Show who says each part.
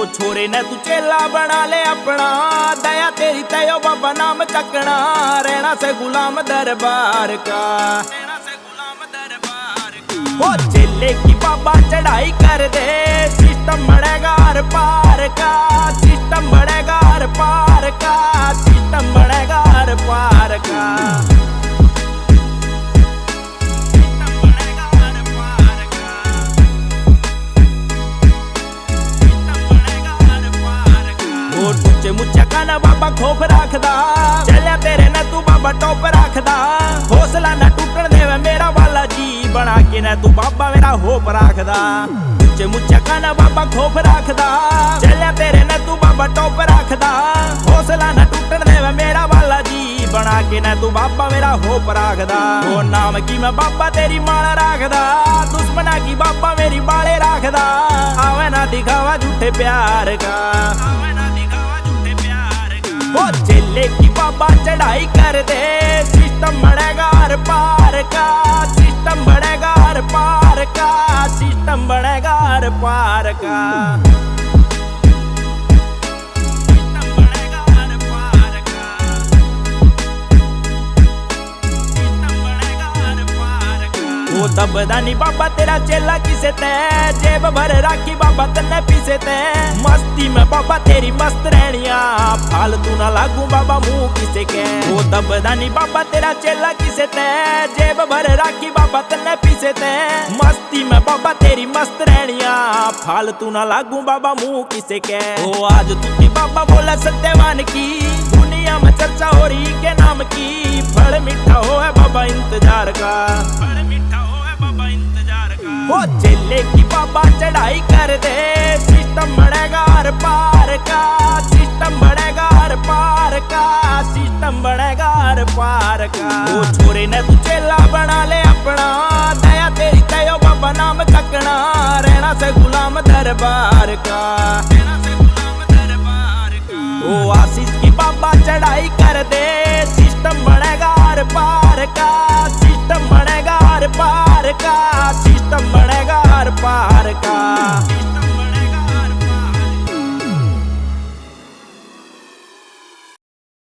Speaker 1: ओ छोरे ने तू चेला बना ले अपना, दया तेरी तयो बाबा नाम चकना, रहना से गुलाम दरबार का। ओ चेले की बाबा चढ़ाई कर दे, सिस्टम बढ़ेगा हर पार का, सिस्टम बढ़ेगा हर पार का, सिस्टम बढ़ेगा हर पार का। टुचे मुच्चा काना बाबा खोफ राखदा, चलिया तेरे न तू बाबा टॉप राखदा, हौसला न टूटन देवे मेरा वाला जी, बना के न तू बाबा मेरा होप राखदा। टुचे मुच्चा काना बाबा खोफ राखदा, चलिया तेरे न तू बाबा टॉप राखदा, हौसला न टूटन देवे मेरा वाला जी, बना के न तू बाबा मेरा होप राखदा। ओ नाम की मैं बाबा तेरी माला राखदा, दुश्मना की बाबा मेरी बाले राखदा, आवे ना दिखावा झूठे प्यार का। वो चेले की बाबा चढ़ाई कर दे, सिस्टम बढ़ेगा हर पार का, सिस्टम बढ़ेगा हर पार का, सिस्टम बढ़ेगा हर पार का। वो दबदानी बाबा तेरा चेला किसे ते, जेब भर राखी बाबा तन्ने पीसे ते, मस्ती में बाबा तेरी मस्त रहनिया, फालतू ना लागू बाबा मुंह किसे के। वो दबदानी बाबा तेरा चेला किसे ते, जेब भर राखी बाबा तन्ने पीसे ते, मस्ती में बाबा तेरी मस्त रहनिया, फालतू ना लागू बाबा मुंह किसे के। वो आज तुझी बाबा बोला सत्यवान की, दुनिया में चर्चा हो रही के नाम की, फल मीठा हो है बाबा इंतजार का, फल मीठा हो है बाबा इंतजार का। वो चेले की बाबा चढ़ाई कर दे, सिस्टम बढ़ेगा हर पार का, सिस्टम बढ़ेगा हर पार का, सिस्टम बढ़ेगा हर पार का। वो छोरे ने तू चेला बना ले अपना, दया तेरी तयो बाबा नाम चकना, रहना से गुलाम दरबार का, रहना से गुलाम दरबार का। वो आशीष की बाबा चढ़ाई कर दे, सिस्टम बढ़ेगा हर पार का।